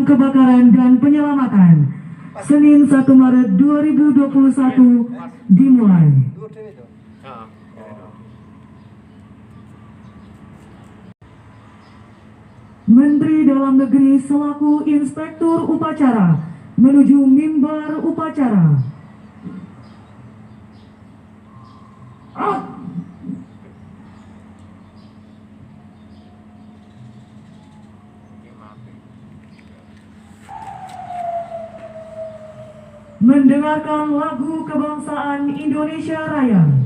Kebakaran dan Penyelamatan, Senin 1 Maret 2021 dimulai. Menteri Dalam Negeri selaku Inspektur Upacara menuju mimbar upacara. Mendengarkan lagu kebangsaan Indonesia Raya.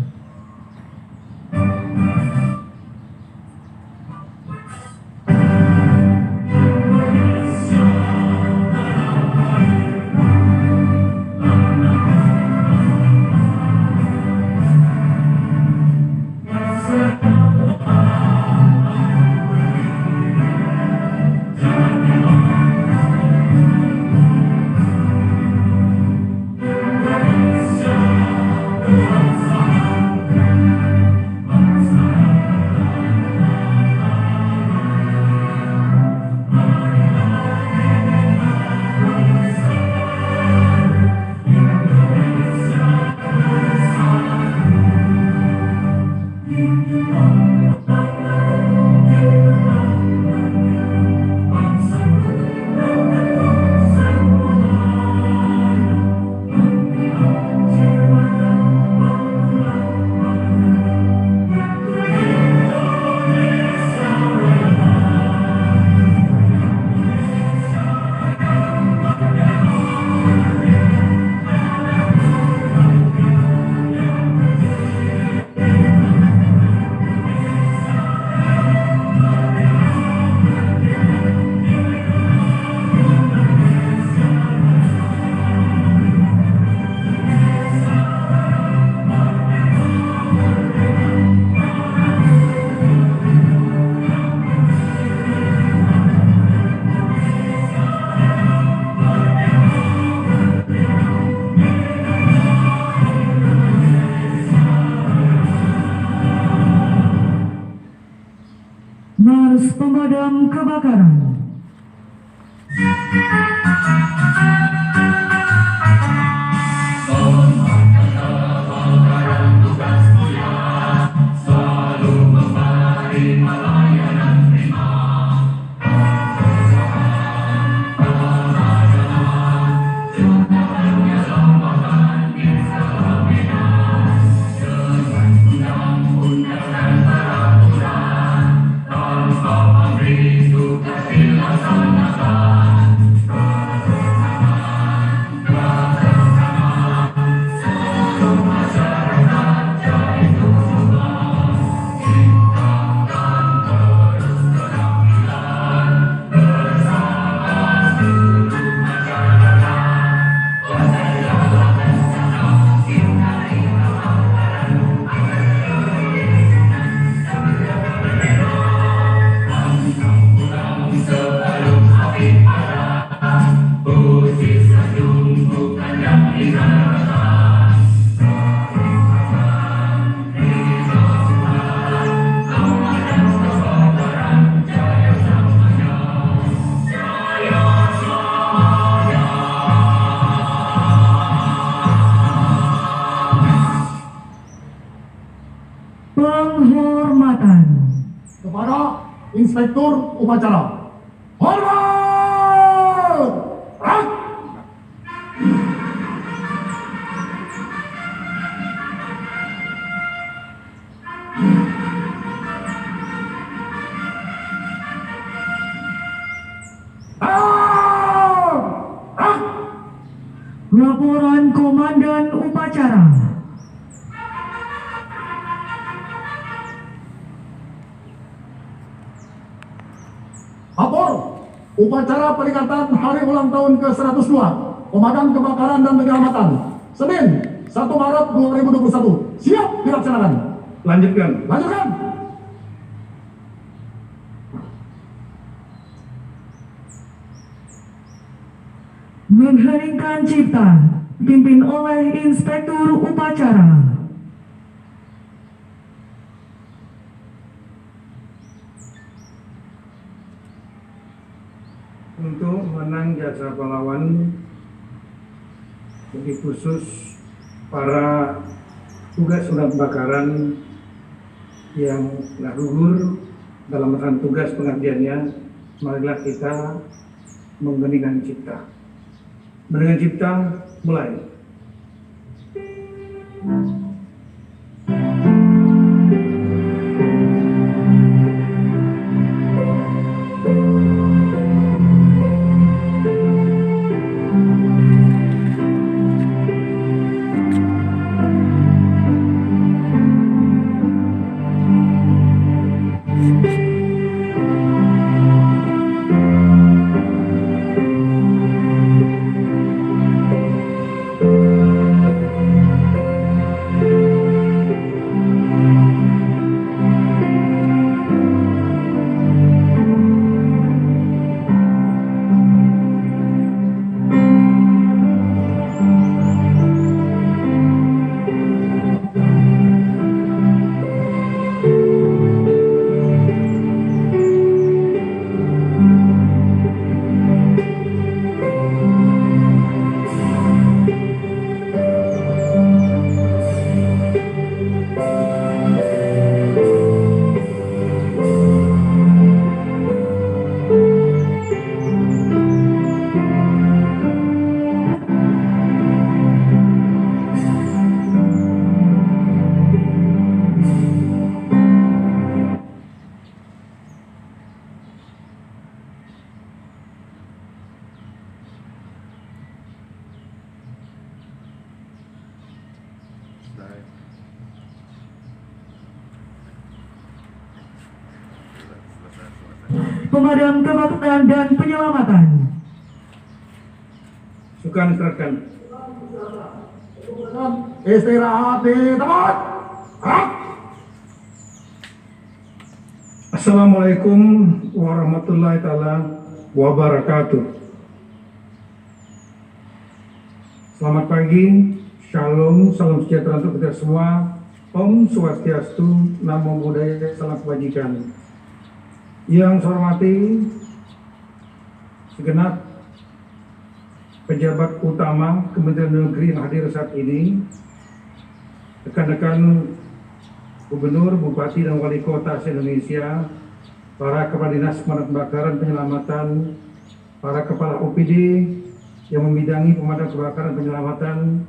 Mars Pemadam Kebakaran. Penghormatan kepada Inspektur Upacara. Hormat! Rak! Laporan Komandan Upacara. Lapor upacara peringatan hari ulang tahun ke-102 Pemadam Kebakaran dan Penyelamatan Senin 1 Maret 2021 siap dilaksanakan. Lanjutkan. Mengheningkan cipta dipimpin oleh Inspektur Upacara. untuk menang jasa pahlawan, lebih khusus para tugas pemadam kebakaran yang telah gugur dalam melaksanakan tugas pengabdiannya. Marilah kita menggeningkan cipta. Mendengar cipta, mulai. Pemadam kebakaran dan penyelamatan. Sukan serahkan. Istirahat di tempat. Assalamualaikum warahmatullahi taala wabarakatuh. Selamat pagi, shalom, salam sejahtera untuk kita semua. Om Swastiastu, Namo Buddhaya, salam kebajikan. Yang saya hormati segenap pejabat utama Kementerian Negeri yang hadir saat ini, rekan-rekan Gubernur, Bupati, dan Wali Kota se-Indonesia, para Kepala Dinas Pemadam Kebakaran Penyelamatan, para Kepala OPD yang membidangi pemadam kebakaran penyelamatan,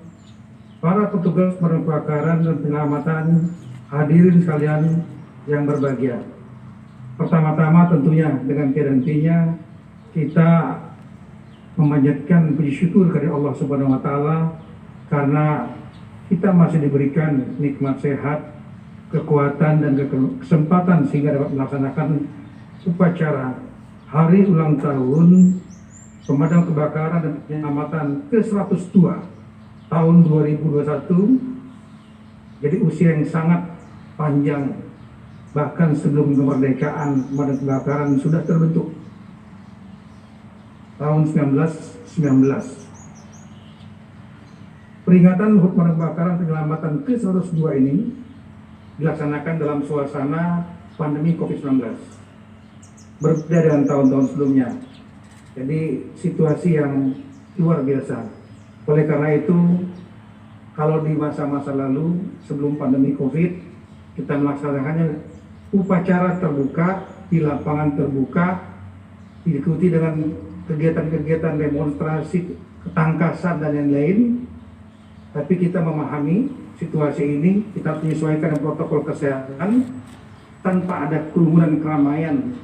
para petugas pemadam kebakaran dan penyelamatan, hadirin sekalian yang berbahagia. Pertama-tama tentunya dengan hentinya kita memanjatkan puji syukur kepada Allah Subhanahu wa taala karena kita masih diberikan nikmat sehat, kekuatan dan kesempatan sehingga dapat melaksanakan upacara hari ulang tahun pemadam kebakaran dan penyelamatan ke-102 tahun 2021. Jadi usia yang sangat panjang, bahkan sebelum kemerdekaan pemadam kebakaran sudah terbentuk tahun 1919. Peringatan HUT pemadam kebakaran penyelamatan ke-102 ini dilaksanakan dalam suasana pandemi COVID-19. Berbeda dengan tahun-tahun sebelumnya. Jadi situasi yang luar biasa. Oleh karena itu, kalau di masa-masa lalu sebelum pandemi COVID, kita melaksanakannya upacara terbuka, di lapangan terbuka, diikuti dengan kegiatan-kegiatan demonstrasi, ketangkasan dan lain-lain. Tapi kita memahami situasi ini, kita menyesuaikan dengan protokol kesehatan tanpa ada kerumunan keramaian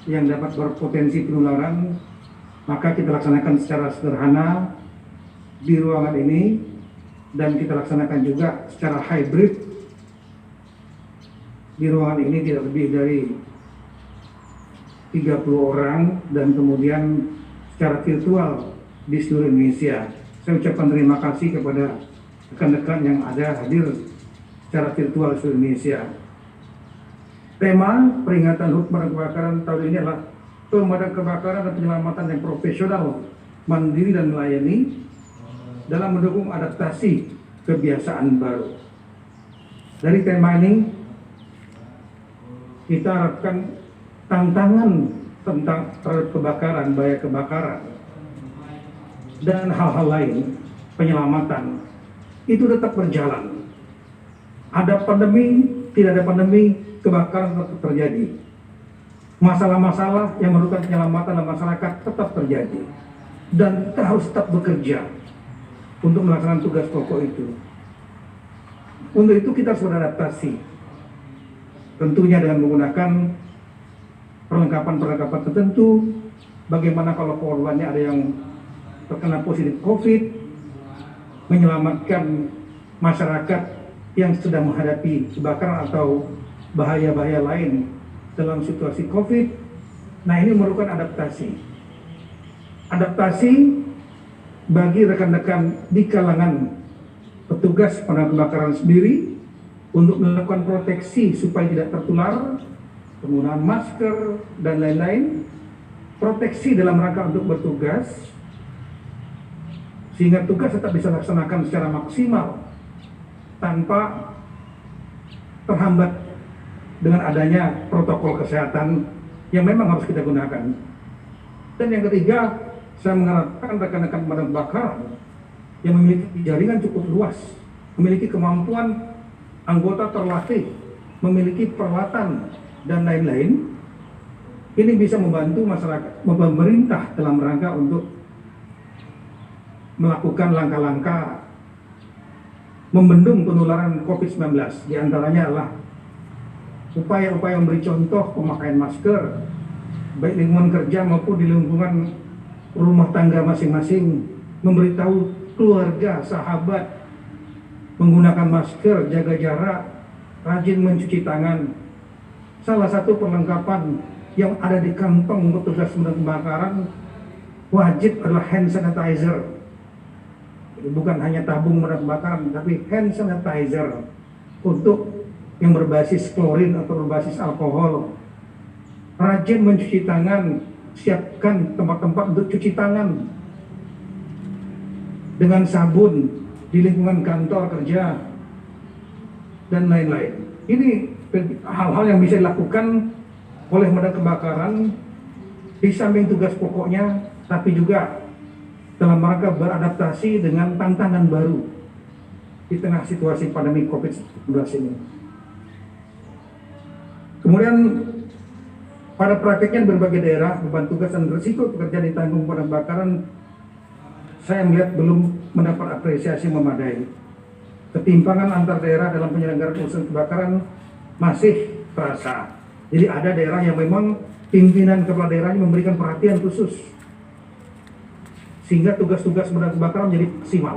yang dapat berpotensi penularan. Maka kita laksanakan secara sederhana di ruangan ini, dan kita laksanakan juga secara hybrid. Di ruangan ini tidak lebih dari 30 orang, dan kemudian secara virtual di seluruh Indonesia. Saya ucapkan terima kasih kepada rekan-rekan yang ada hadir secara virtual di seluruh Indonesia. Tema peringatan HUT pemadam kebakaran tahun ini adalah pemadam kebakaran dan penyelamatan yang profesional, mandiri dan melayani dalam mendukung adaptasi kebiasaan baru. Dari tema ini kita harapkan tantangan tentang terhadap kebakaran, bahaya kebakaran, dan hal-hal lain, penyelamatan, itu tetap berjalan. Ada pandemi, tidak ada pandemi, kebakaran tetap terjadi. Masalah-masalah yang memerlukan penyelamatan dalam masyarakat tetap terjadi. Dan kita harus tetap bekerja untuk melaksanakan tugas pokok itu. Untuk itu kita harus beradaptasi. Tentunya dengan menggunakan perlengkapan-perlengkapan tertentu. Bagaimana kalau korbannya ada yang terkena positif COVID, menyelamatkan masyarakat yang sedang menghadapi kebakaran atau bahaya-bahaya lain dalam situasi COVID. Nah, ini memerlukan adaptasi. Adaptasi bagi rekan-rekan di kalangan petugas pemadam kebakaran sendiri untuk melakukan proteksi supaya tidak tertular, penggunaan masker dan lain-lain, proteksi dalam rangka untuk bertugas sehingga tugas tetap bisa dilaksanakan secara maksimal tanpa terhambat dengan adanya protokol kesehatan yang memang harus kita gunakan. Dan yang ketiga, saya mengharapkan rekan-rekan pemadam kebakaran yang memiliki jaringan cukup luas, memiliki kemampuan anggota terlatih, memiliki peralatan dan lain-lain, ini bisa membantu masyarakat, pemerintah dalam rangka untuk melakukan langkah-langkah membendung penularan COVID-19. Di antaranya adalah upaya-upaya memberi contoh pemakaian masker, baik lingkungan kerja maupun di lingkungan rumah tangga masing-masing, memberitahu keluarga, sahabat, menggunakan masker, jaga jarak, rajin mencuci tangan. Salah satu perlengkapan yang ada di kantong petugas pemadam kebakaran wajib adalah hand sanitizer. Bukan hanya tabung pemadam kebakaran, tapi hand sanitizer untuk yang berbasis klorin atau berbasis alkohol. Rajin mencuci tangan, siapkan tempat-tempat untuk cuci tangan dengan sabun di lingkungan kantor kerja dan lain-lain. Ini hal-hal yang bisa dilakukan oleh pemadam kebakaran di samping tugas pokoknya, tapi juga dalam rangka beradaptasi dengan tantangan baru di tengah situasi pandemi COVID-19 ini. Kemudian pada prakteknya berbagai daerah, beban tugas dan risiko pekerjaan ditanggung pemadam kebakaran, saya melihat belum mendapat apresiasi memadai. Ketimpangan antar daerah dalam penyelenggaraan urusan kebakaran masih terasa. Jadi ada daerah yang memang pimpinan kepala daerahnya memberikan perhatian khusus sehingga tugas-tugas pemadam kebakaran menjadi maksimal.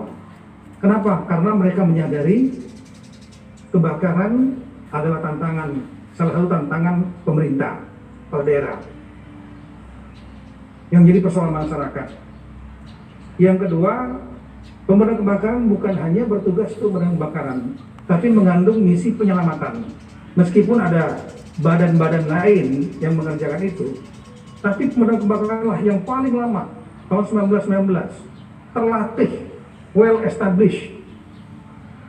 Kenapa? Karena mereka menyadari kebakaran adalah tantangan, salah satu tantangan pemerintah pada daerah yang menjadi persoalan masyarakat. Yang kedua, pemadam kebakaran bukan hanya bertugas untuk pemadam kebakaran, tapi mengandung misi penyelamatan. Meskipun ada badan-badan lain yang mengerjakan itu, tapi pemadam kebakaranlah yang paling lama, tahun 1919, terlatih, well established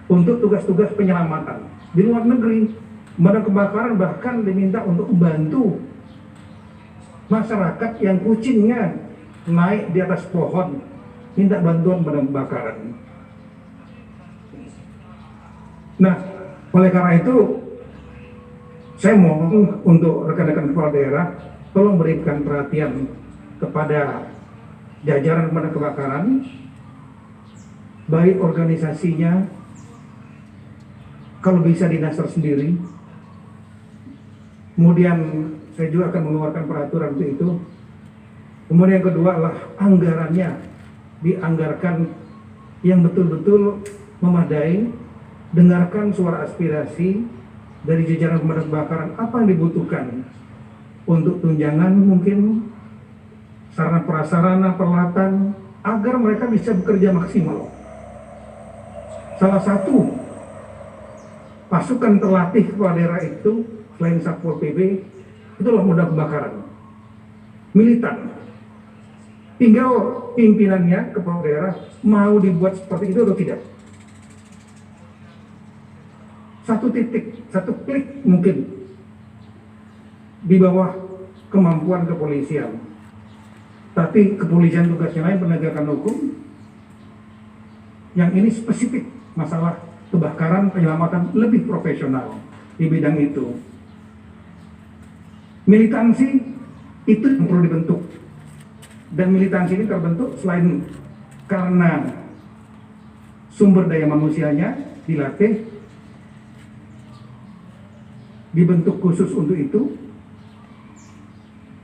untuk tugas-tugas penyelamatan. Di luar negeri, pemadam kebakaran bahkan diminta untuk membantu masyarakat yang kucingnya naik di atas pohon, minta bantuan pemadam kebakaran. Nah, oleh karena itu, saya mohon untuk rekan-rekan kepala daerah, tolong berikan perhatian kepada jajaran pemadam kebakaran, baik organisasinya, kalau bisa dinas tersendiri. Kemudian saya juga akan mengeluarkan peraturan untuk itu. Kemudian yang kedua adalah anggarannya dianggarkan yang betul-betul memadai, dengarkan suara aspirasi dari jajaran pemadam kebakaran, apa yang dibutuhkan untuk tunjangan mungkin, sarana prasarana, peralatan, agar mereka bisa bekerja maksimal. Salah satu pasukan terlatih kepala daerah itu selain Satpol PP itulah pemadam kebakaran militan. Tinggal pimpinannya kepala daerah mau dibuat seperti itu atau tidak. Satu titik, satu klik mungkin di bawah kemampuan kepolisian. Tapi kepolisian tugasnya lain penegakan hukum. Yang ini spesifik masalah kebakaran, penyelamatan lebih profesional di bidang itu. Militansi itu yang perlu dibentuk. Dan militansi ini terbentuk selain karena sumber daya manusianya dilatih, dibentuk khusus untuk itu,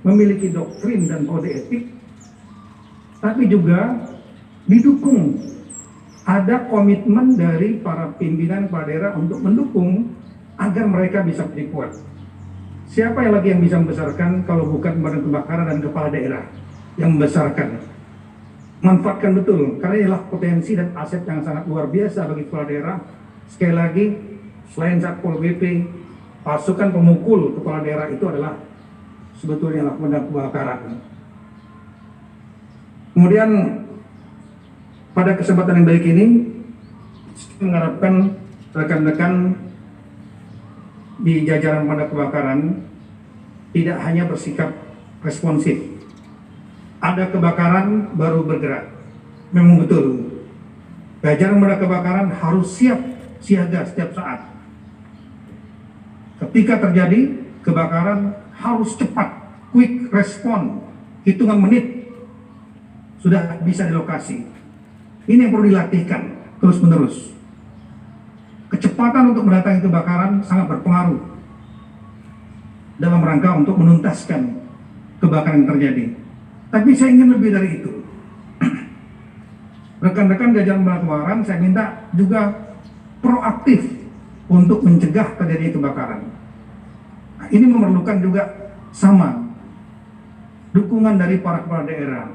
memiliki doktrin dan kode etik, tapi juga didukung. Ada komitmen dari para pimpinan kepala daerah untuk mendukung agar mereka bisa menjadi kuat. Siapa yang lagi yang bisa membesarkan kalau bukan pemadam kebakaran dan kepala daerah yang membesarkan? Manfaatkan betul, karena inilah potensi dan aset yang sangat luar biasa bagi kepala daerah. Sekali lagi, selain Satpol PP, pasukan pemukul kepala daerah itu adalah sebetulnya pemadam kebakaran. Kemudian pada kesempatan yang baik ini, saya mengharapkan rekan-rekan di jajaran pemadam kebakaran tidak hanya bersikap responsif. Ada kebakaran baru bergerak. Memang betul. Jajaran pemadam kebakaran harus siap siaga setiap saat. Ketika terjadi kebakaran harus cepat, quick respon, hitungan menit sudah bisa di lokasi. Ini yang perlu dilatihkan terus-menerus. Kecepatan untuk mendatangi kebakaran sangat berpengaruh dalam rangka untuk menuntaskan kebakaran yang terjadi. Tapi saya ingin lebih dari itu. Rekan-rekan jajaran pemadam kebakaran saya minta juga proaktif untuk mencegah terjadi kebakaran. Nah, ini memerlukan juga sama dukungan dari para kepala daerah.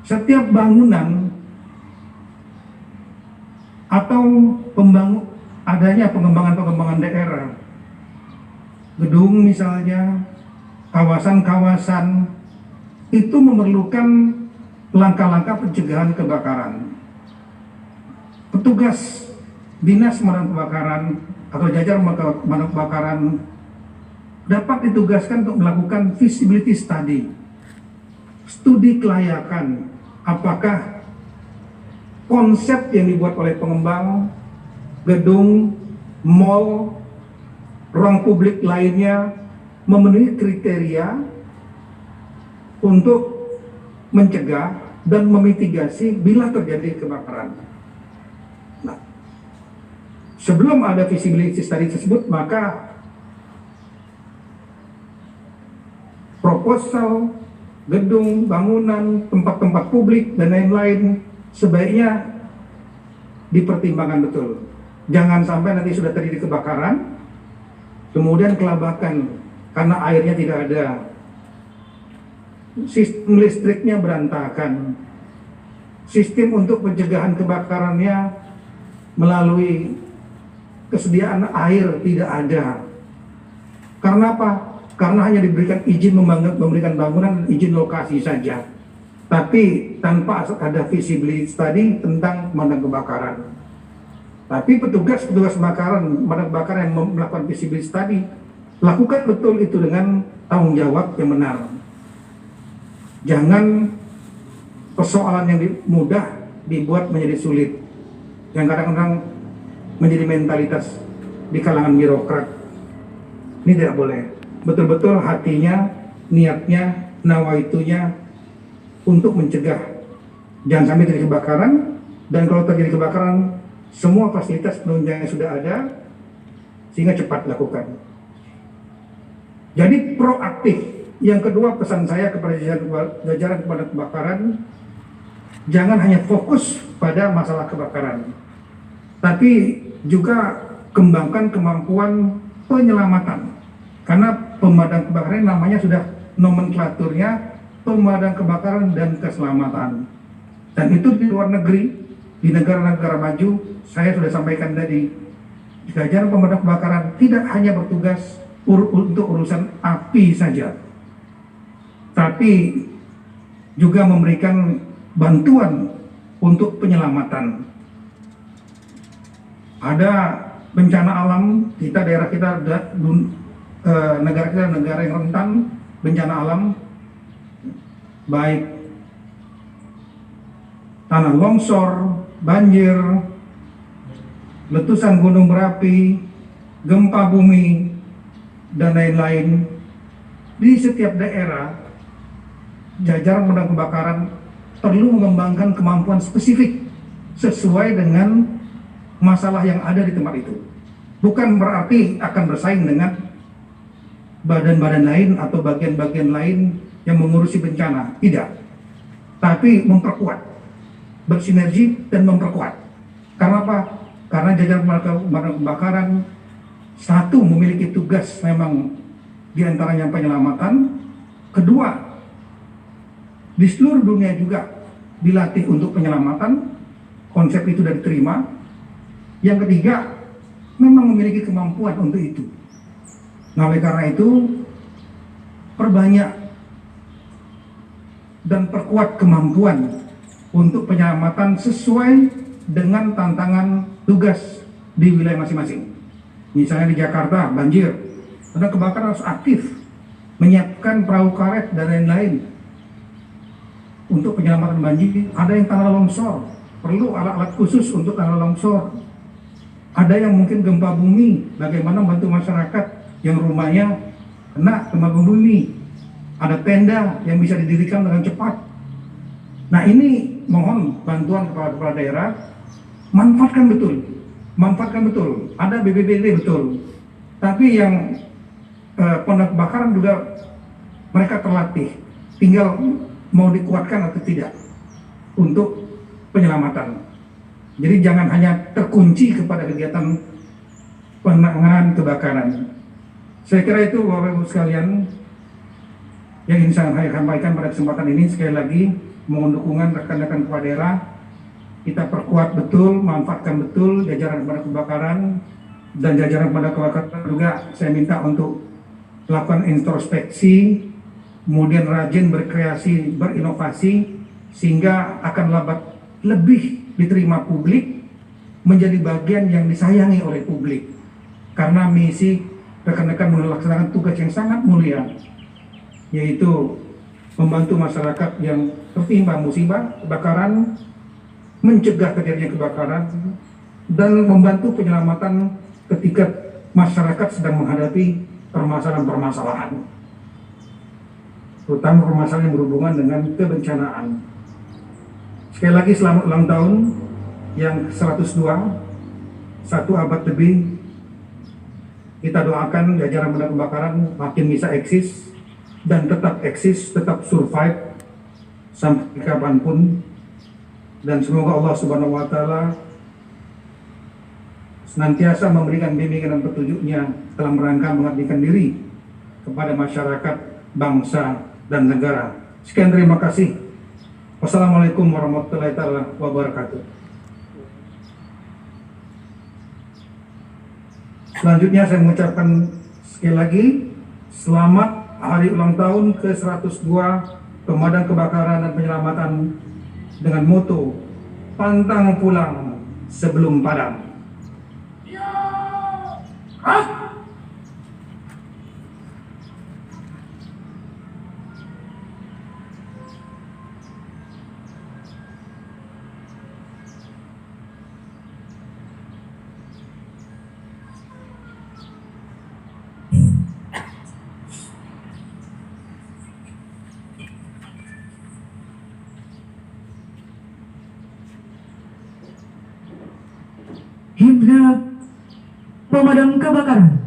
Setiap bangunan atau adanya pengembangan daerah, gedung misalnya, kawasan-kawasan, itu memerlukan langkah-langkah pencegahan kebakaran. Petugas dinas pemadam kebakaran atau jajaran pemadam kebakaran dapat ditugaskan untuk melakukan feasibility study, studi kelayakan, apakah konsep yang dibuat oleh pengembang, gedung, mall, ruang publik lainnya memenuhi kriteria untuk mencegah dan memitigasi bila terjadi kebakaran. Nah, sebelum ada visibility study tersebut, maka proposal gedung, bangunan, tempat-tempat publik, dan lain-lain sebaiknya dipertimbangkan betul. Jangan sampai nanti sudah terjadi kebakaran, kemudian kelabakan karena airnya tidak ada, sistem listriknya berantakan, sistem untuk pencegahan kebakarannya melalui kesediaan air tidak ada. Karena apa? Karena hanya diberikan izin memberikan bangunan dan izin lokasi saja, tapi tanpa ada visibility study tentang pemadam kebakaran. Tapi petugas pemadam kebakaran yang melakukan visibility study, lakukan betul itu dengan tanggung jawab yang benar. Jangan persoalan yang mudah dibuat menjadi sulit, yang kadang-kadang menjadi mentalitas di kalangan birokrat. Ini tidak boleh. Betul-betul hatinya, niatnya, nawaitunya untuk mencegah. Jangan sampai terjadi kebakaran, dan kalau terjadi kebakaran, semua fasilitas penunjangnya sudah ada, sehingga cepat dilakukan. Jadi proaktif. Yang kedua, pesan saya kepada jajaran pemadam kebakaran, jangan hanya fokus pada masalah kebakaran, tapi juga kembangkan kemampuan penyelamatan. Karena pemadam kebakaran namanya sudah nomenklaturnya pemadam kebakaran dan keselamatan. Dan itu di luar negeri, di negara-negara maju, saya sudah sampaikan tadi, jajaran pemadam kebakaran tidak hanya bertugas untuk urusan api saja, tapi juga memberikan bantuan untuk penyelamatan. Ada bencana alam, daerah kita negara kita negara yang rentan bencana alam, baik tanah longsor, banjir, letusan gunung berapi, gempa bumi, dan lain-lain. Di setiap daerah, jajaran pemadam kebakaran perlu mengembangkan kemampuan spesifik sesuai dengan masalah yang ada di tempat itu. Bukan berarti akan bersaing dengan badan-badan lain atau bagian-bagian lain yang mengurusi bencana, tidak. Tapi memperkuat, bersinergi dan memperkuat. Karena apa? Karena jajaran pemadam kebakaran satu memiliki tugas memang diantaranya penyelamatan, kedua di seluruh dunia juga dilatih untuk penyelamatan, konsep itu sudah diterima. Yang ketiga, memang memiliki kemampuan untuk itu. Nah, oleh karena itu, perbanyak dan perkuat kemampuan untuk penyelamatan sesuai dengan tantangan tugas di wilayah masing-masing. Misalnya di Jakarta, banjir, pemadam kebakaran harus aktif menyiapkan perahu karet dan lain-lain untuk penyelamatan banjir. Ada yang tanah longsor, perlu alat-alat khusus untuk tanah longsor. Ada yang mungkin gempa bumi, bagaimana membantu masyarakat yang rumahnya kena gempa bumi. Ada tenda yang bisa didirikan dengan cepat. Nah, ini mohon bantuan kepada kepala daerah, manfaatkan betul. Ada BPBD betul, tapi yang pemadam kebakaran juga mereka terlatih, tinggal mau dikuatkan atau tidak untuk penyelamatan. Jadi jangan hanya terkunci kepada kegiatan penanganan kebakaran. Saya kira itu Bapak Ibu sekalian yang ingin saya sampaikan pada kesempatan ini. Sekali lagi mohon dukungan rekan-rekan kepala daerah, kita perkuat betul, manfaatkan betul jajaran pemadam kebakaran, dan jajaran pemadam kebakaran juga saya minta untuk melakukan introspeksi, kemudian rajin berkreasi, berinovasi, sehingga akan lebih diterima publik, menjadi bagian yang disayangi oleh publik. Karena misi rekan-rekan melaksanakan tugas yang sangat mulia, yaitu membantu masyarakat yang tertimpa musibah kebakaran, mencegah terjadinya kebakaran, dan membantu penyelamatan ketika masyarakat sedang menghadapi permasalahan-permasalahan, terutama permasalahan yang berhubungan dengan kebencanaan. Sekali lagi selamat ulang tahun yang 102, 1 abad lebih. Kita doakan jajaran pemadam kebakaran makin bisa eksis dan tetap eksis, tetap survive sampai kapanpun. Dan semoga Allah Subhanahu wa Ta'ala senantiasa memberikan bimbingan dan petunjuknya dalam rangka mengabdikan diri kepada masyarakat, bangsa, dan negara. Sekian, terima kasih. Wassalamualaikum warahmatullahi wabarakatuh. Selanjutnya saya mengucapkan sekali lagi selamat hari ulang tahun ke-102 Pemadam Kebakaran dan Penyelamatan dengan moto pantang pulang sebelum padam. Himne Pemadam Kebakaran.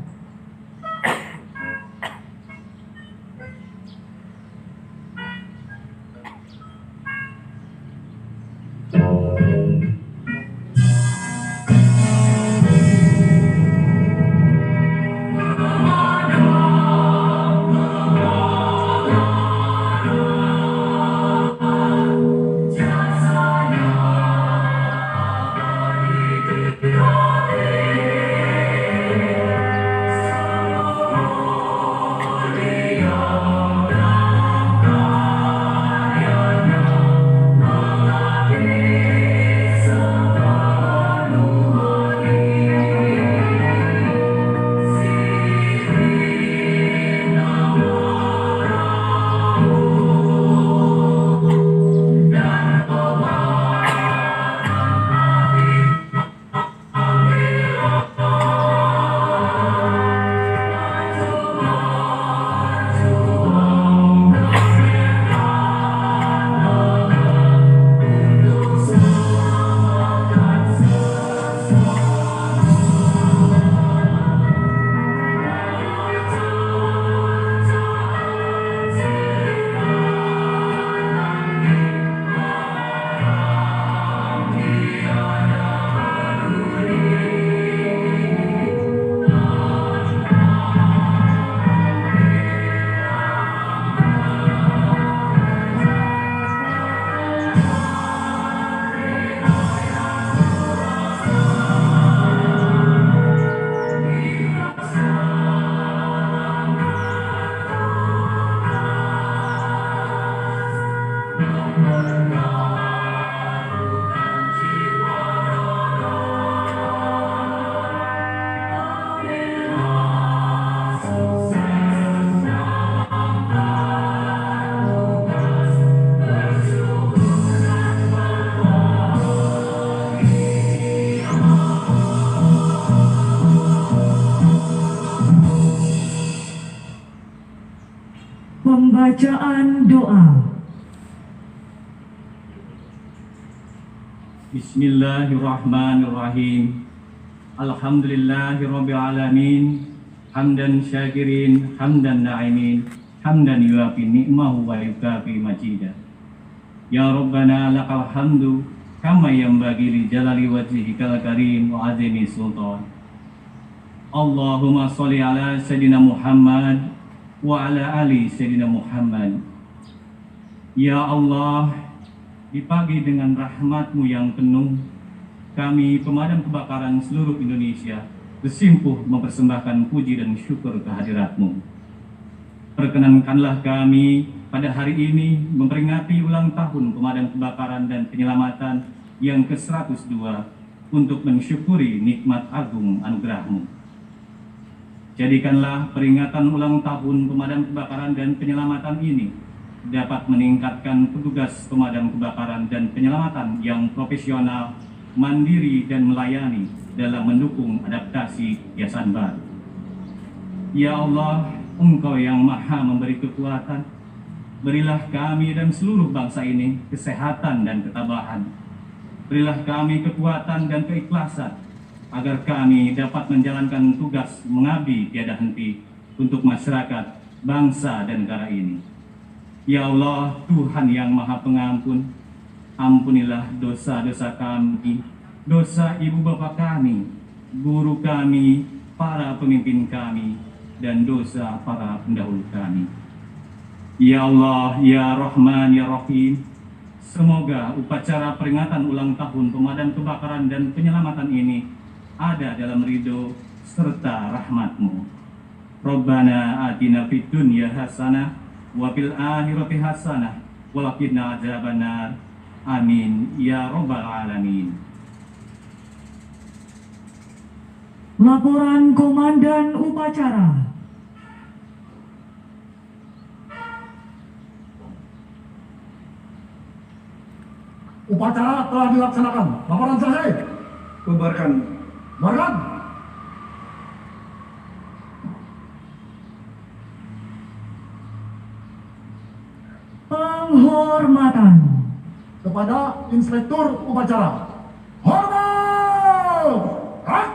Pembacaan doa. Bismillahirrahmanirrahim. Alhamdulillahirabbil alamin. Hamdan syakirin, hamdan na'imin, hamdan yuafi ni'mahu wa yukafi majidah. Ya Rabbana lakal hamdu kama yanbaghi li jalali wajhikal karim wa azimi sultan. Allahumma sholli ala sayyidina Muhammad wa ala ali sayyidina Muhammad. Ya Allah, di pagi dengan rahmat-Mu yang penuh, kami pemadam kebakaran seluruh Indonesia bersimpuh mempersembahkan puji dan syukur kehadirat-Mu. Perkenankanlah kami pada hari ini memperingati ulang tahun pemadam kebakaran dan penyelamatan yang ke-102 untuk mensyukuri nikmat agung anugerah-Mu. Jadikanlah peringatan ulang tahun pemadam kebakaran dan penyelamatan ini dapat meningkatkan petugas pemadam kebakaran dan penyelamatan yang profesional, mandiri, dan melayani dalam mendukung adaptasi kebiasaan baru. Ya Allah, Engkau yang maha memberi kekuatan, berilah kami dan seluruh bangsa ini kesehatan dan ketabahan. Berilah kami kekuatan dan keikhlasan, agar kami dapat menjalankan tugas mengabdi tiada henti untuk masyarakat, bangsa, dan negara ini. Ya Allah, Tuhan yang maha pengampun, ampunilah dosa-dosa kami, dosa ibu bapa kami, guru kami, para pemimpin kami, dan dosa para pendahulu kami. Ya Allah, Ya Rahman, Ya Rahim, semoga upacara peringatan ulang tahun pemadam kebakaran dan penyelamatan ini ada dalam ridho serta rahmat-Mu. Rabbana atina fid dunya hasanah wa fil akhirati hasanah wa qina adzabannar. Amin ya rabbal alamin. Laporan Komandan Upacara. Upacara telah dilaksanakan. Laporan selesai. Bubarkan. Bubarkan. Penghormatan Kepada Inspektur Upacara. Hormat! Hak!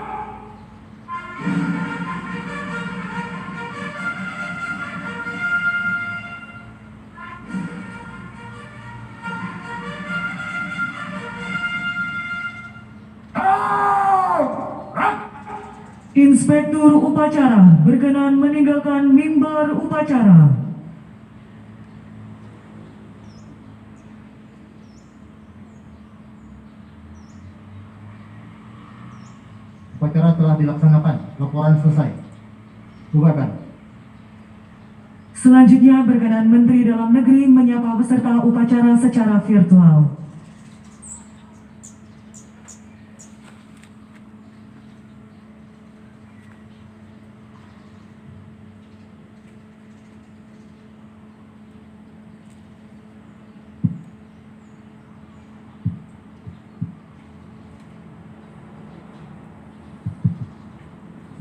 Inspektur Upacara berkenan meninggalkan mimbar upacara. Upacara telah dilaksanakan. Laporan selesai. Bubarkan. Selanjutnya berkenan Menteri Dalam Negeri menyapa peserta upacara secara virtual.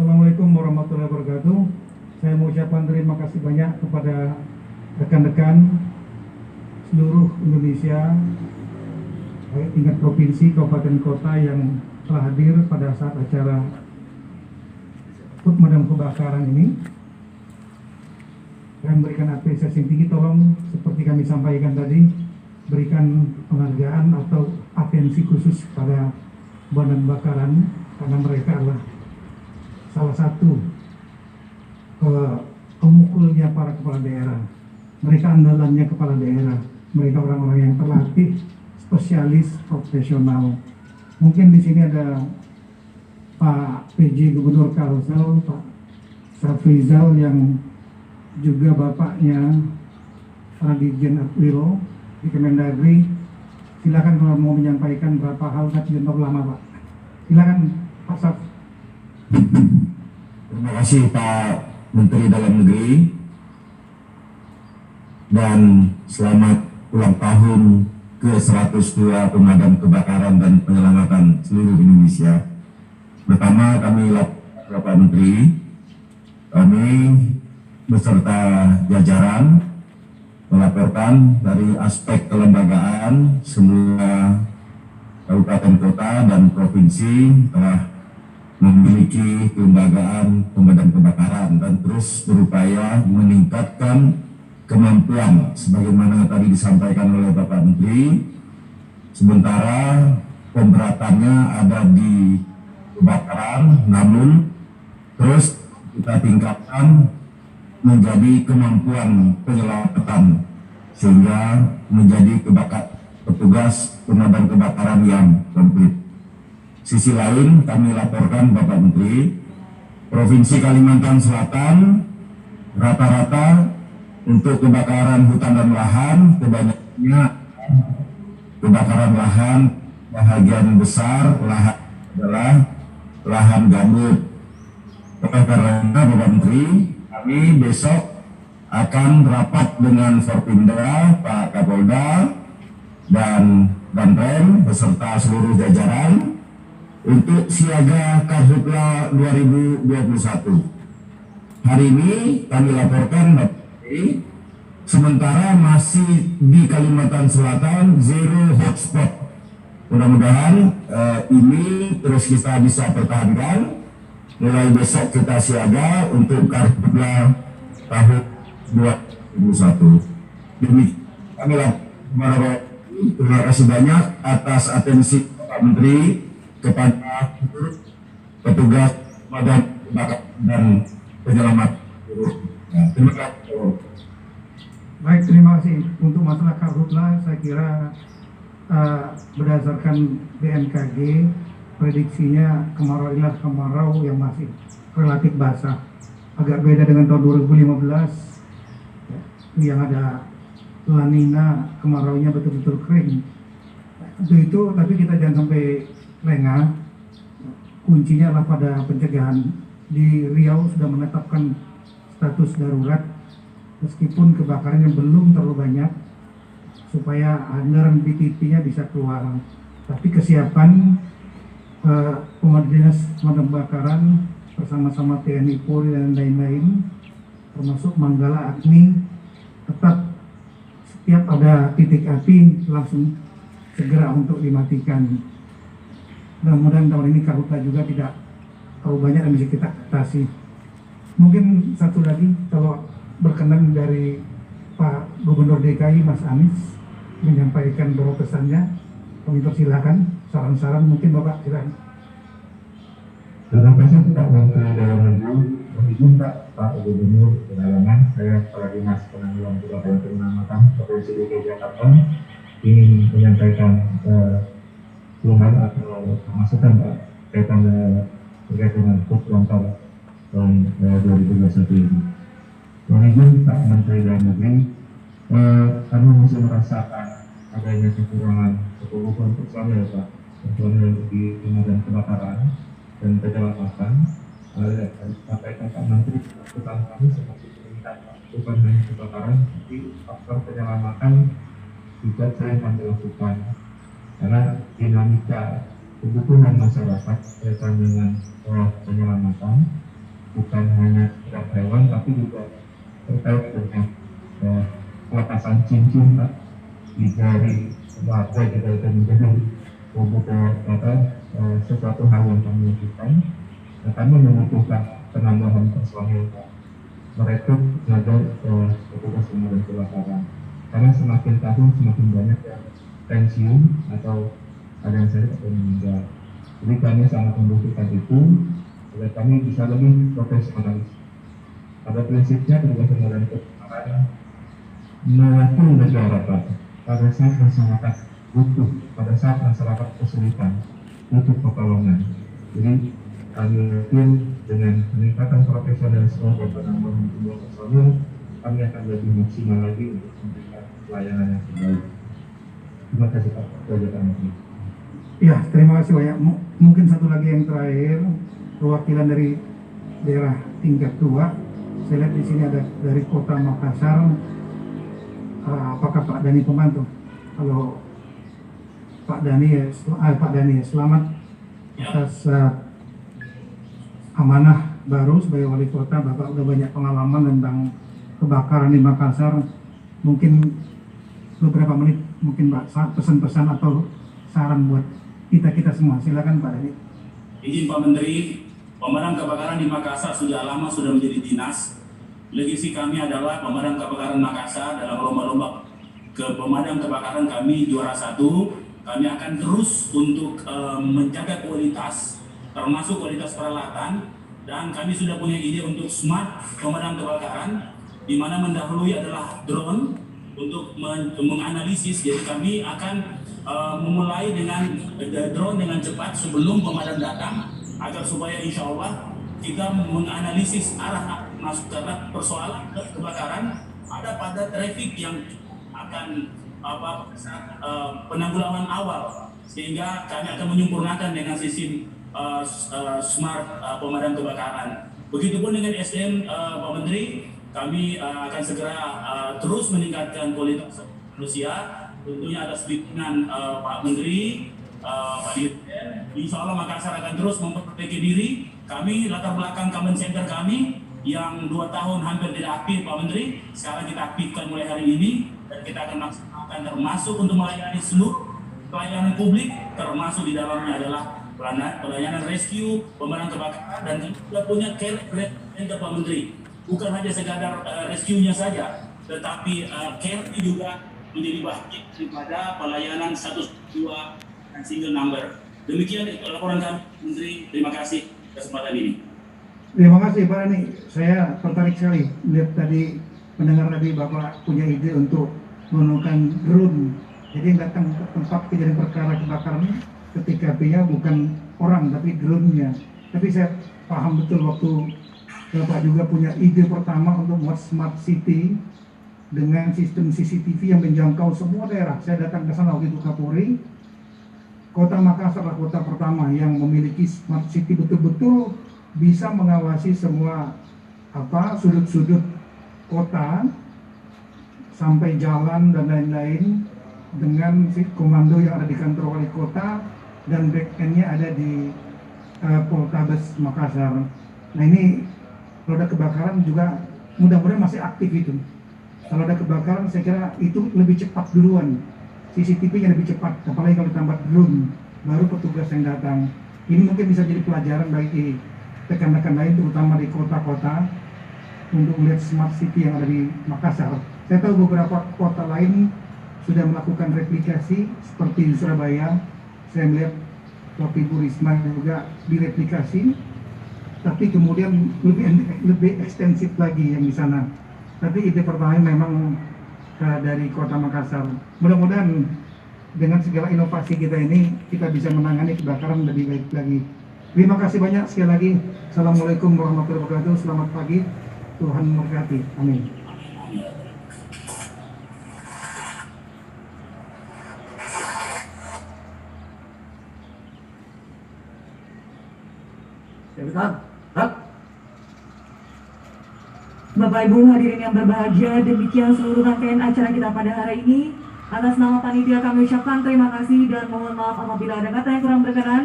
Assalamualaikum warahmatullahi wabarakatuh. Saya mengucapkan terima kasih banyak kepada rekan-rekan seluruh Indonesia, baik tingkat provinsi, kabupaten, kota yang telah hadir pada saat acara pemadam kebakaran ini. Dan memberikan apresiasi yang tinggi, tolong seperti kami sampaikan tadi, berikan penghargaan atau atensi khusus pada pemadam kebakaran karena mereka adalah salah satu pemukulnya para kepala daerah. Mereka andalannya kepala daerah. Mereka orang-orang yang terlatih, spesialis, profesional. Mungkin di sini ada Pak PJ Gubernur Kalsel, Pak Safrizal yang juga bapaknya Dirjen Adwilo di Kemendagri. Silakan kalau mau menyampaikan berapa hal, tapi jangan terlalu lama, Pak. Silakan Pak Saf. Terima kasih Pak Menteri Dalam Negeri, dan selamat ulang tahun ke-102 Pemadam Kebakaran dan Penyelamatan seluruh Indonesia. Pertama, kami Bapak Menteri, kami beserta jajaran melaporkan dari aspek kelembagaan semua kabupaten kota dan provinsi telah memiliki kelembagaan pemadam kebakaran dan terus berupaya meningkatkan kemampuan sebagaimana tadi disampaikan oleh Bapak Menteri. Sementara pemberatannya ada di kebakaran, namun terus kita tingkatkan menjadi kemampuan penyelamatan sehingga menjadi petugas pemadam kebakaran yang komplit. Sisi lain kami laporkan Bapak Menteri, Provinsi Kalimantan Selatan rata-rata untuk kebakaran hutan dan lahan kebanyakannya kebakaran lahan bahagian besar lahan adalah lahan gambut. Oleh karena Bapak Menteri, kami besok akan rapat dengan Forpinda, Pak Kapolda, dan Danrem beserta seluruh jajaran untuk siaga Karhutla 2021. Hari ini kami laporkan Bapak Menteri, sementara masih di Kalimantan Selatan zero hotspot. Mudah-mudahan ini terus kita bisa pertahankan. Mulai besok kita siaga untuk Karhutla tahun 2021. Demikian kami laporkan. Terima kasih banyak atas atensi Pak Menteri kepada petugas pemadam kebakaran dan penyelamat. Terima kasih. Baik, terima kasih. Untuk masalah Karhutla, saya kira berdasarkan BMKG, prediksinya kemarau inilah kemarau yang masih relatif basah. Agak beda dengan tahun 2015 yang ada La Nina, kemaraunya betul-betul kering. Untuk itu, tapi kita jangan sampai lengah. Kuncinya adalah pada pencegahan. Di Riau sudah menetapkan status darurat, meskipun kebakarannya belum terlalu banyak, supaya anggaran PTP-nya bisa keluar. Tapi kesiapan Dinas Pemadam Kebakaran bersama-sama TNI, Polri dan lain-lain, termasuk Manggala, Agni, tetap setiap ada titik api langsung segera untuk dimatikan. Mudah-mudahan tahun ini Karhutla juga tidak terlalu banyak yang bisa kita atasi. Mungkin satu lagi, kalau berkenan dari Pak Gubernur DKI Mas Anies menyampaikan beberapa pesannya, kami persilakan. Saran-saran mungkin Bapak silakan. Terima kasih Pak Menteri Dalam Negeri. Izin Pak Gubernur Pedalaman, saya Kepala Dinas Penanggulangan Kebakaran dan Penyelamatan Provinsi DKI Jakarta ingin menyampaikan keluhan atau masukan Pak terkait dengan PUK Lontar tahun 2021 ini. Mohon izin Pak Menteri Dalam Negeri, kami masih merasakan adanya kekurangan personel Pak, personel di pemadam kebakaran dan penyelamatan. Sampaikan Pak Menteri, keputusan kami seperti peningkatan bukan hanya kebakaran, tapi faktor penyelamatan juga sering kami lakukan karena dinamika kebutuhan masyarakat berkaitan dengan penyelamatan bukan hanya terhadap hewan, tapi juga terkait dengan pelepasan cincin Pak di jari warga juga akan menjadi sesuatu hal yang kami lakukan. Kami membutuhkan penambahan personil merekrut tenaga petugas pemadam kebakaran karena semakin tahun semakin banyak yang pensiun atau ada yang sakit atau meninggal. Jadi kami sangat membutuhkan itu agar kami bisa lebih profesionalis. Pada prinsipnya petugas pemadam kebakaran mewakili negara Pak. Pada saat masyarakat butuh, pada saat masyarakat kesulitan, butuh pertolongan. Jadi kami yakin dengan peningkatan profesionalisme dan penambahan jumlah personil, kami akan lebih maksimal lagi untuk memberikan pelayanan yang terbaik. Terima kasih Pak. Ya, terima kasih banyak. Mungkin satu lagi yang terakhir, perwakilan dari daerah tingkat 2. Saya lihat di sini ada dari Kota Makassar. Apakah Pak Dani pembantu? Kalau Pak Dani, selamat atas amanah baru sebagai wali kota. Bapak udah banyak pengalaman tentang kebakaran di Makassar. mungkin beberapa menit mungkin Pak pesan-pesan atau saran buat kita semua. Silakan Pak Dhani. Izin Pak Menteri, pemadam kebakaran di Makassar sudah lama sudah menjadi dinas. Legasi kami adalah pemadam kebakaran Makassar dalam lomba-lomba ke pemadam kebakaran kami juara 1. Kami akan terus untuk menjaga kualitas, termasuk kualitas peralatan, dan kami sudah punya ide untuk smart pemadam kebakaran, di mana mendahului adalah drone untuk menganalisis. Jadi kami akan memulai dengan drone dengan cepat sebelum pemadam datang, agar supaya insya Allah kita menganalisis arah masuk ke persoalan kebakaran ada pada traffic yang akan penanggulangan awal, sehingga kami akan menyempurnakan dengan sistem smart pemadam kebakaran. Begitupun dengan SDM Pak Menteri, kami akan segera terus meningkatkan kualitas manusia, tentunya atas bimbingan Pak Menteri, Pak Dirjen. Insya Allah Makassar akan terus memperbaiki diri. Kami latar belakang command center kami yang 2 tahun hampir tidak aktif Pak Menteri, sekarang kita aktifkan mulai hari ini, dan kita akan maksimalkan termasuk untuk melayani seluruh pelayanan publik, termasuk di dalamnya adalah pelayanan rescue, pemadam kebakaran, dan kita punya care center Pak Menteri. Bukan hanya sekadar rescue-nya saja, tetapi care juga menjadi bagian daripada pelayanan 112 dan single number. Demikian laporan kami, Menteri. Terima kasih kesempatan ini. Terima kasih Pak Dhani. Saya tertarik sekali lihat tadi, mendengar tadi Bapak punya ide untuk menggunakan drone. Jadi datang ke tempat kejadian perkara kebakaran ketika apinya bukan orang tapi drone-nya. Tapi saya paham betul waktu Bapak juga punya ide pertama untuk membuat smart city dengan sistem CCTV yang menjangkau semua daerah. Saya datang ke sana waktu itu Kapolri. Kota Makassar adalah kota pertama yang memiliki smart city, betul-betul bisa mengawasi semua sudut-sudut kota sampai jalan dan lain-lain, dengan komando yang ada di kantor wali kota dan back end-nya ada di Poltabes Makassar. Nah ini kalau ada kebakaran juga mudah-mudahan masih aktif itu. Kalau ada kebakaran saya kira itu lebih cepat duluan, CCTV-nya lebih cepat, apalagi kalau ditambah drone, baru petugas yang datang. Ini mungkin bisa jadi pelajaran bagi rekan-rekan lain, terutama di kota-kota, untuk melihat smart city yang ada di Makassar. Saya tahu beberapa kota lain sudah melakukan replikasi seperti di Surabaya. Saya melihat waktu Ibu Risma juga direplikasi, tapi kemudian lebih ekstensif lagi yang di sana. Tapi ide pertama memang dari Kota Makassar. Mudah-mudahan dengan segala inovasi kita ini kita bisa menangani kebakaran lebih baik lagi. Terima kasih banyak sekali lagi. Assalamualaikum warahmatullahi wabarakatuh. Selamat pagi. Tuhan memberkati. Amin. Bapak Ibu hadirin yang berbahagia, demikian seluruh rangkaian acara kita pada hari ini. Atas nama panitia kami ucapkan terima kasih dan mohon maaf apabila ada kata yang kurang berkenan.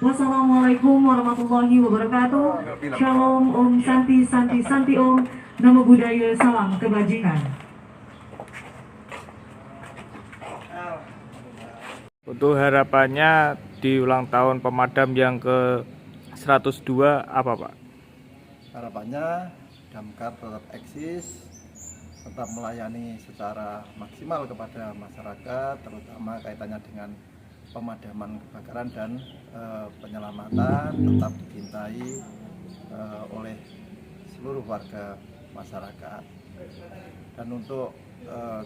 Wassalamualaikum warahmatullahi wabarakatuh. Shalom, Om Santi, Santi, Santi Om. Namo Buddhaya, salam kebajikan. Untuk harapannya di ulang tahun pemadam yang ke 102 apa Pak? Harapannya Damkar tetap eksis, tetap melayani secara maksimal kepada masyarakat, terutama kaitannya dengan pemadaman kebakaran dan penyelamatan, tetap dicintai oleh seluruh warga masyarakat. Dan untuk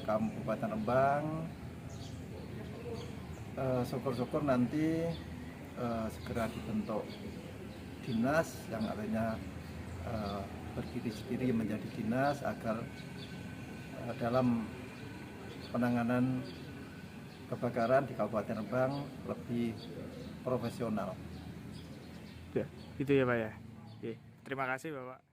Kabupaten Rembang, syukur-syukur nanti segera dibentuk dinas yang artinya berdiri menjadi dinas agar dalam penanganan kebakaran di Kabupaten Rembang lebih profesional. Ya, itu ya Pak ya. Oke, terima kasih Bapak.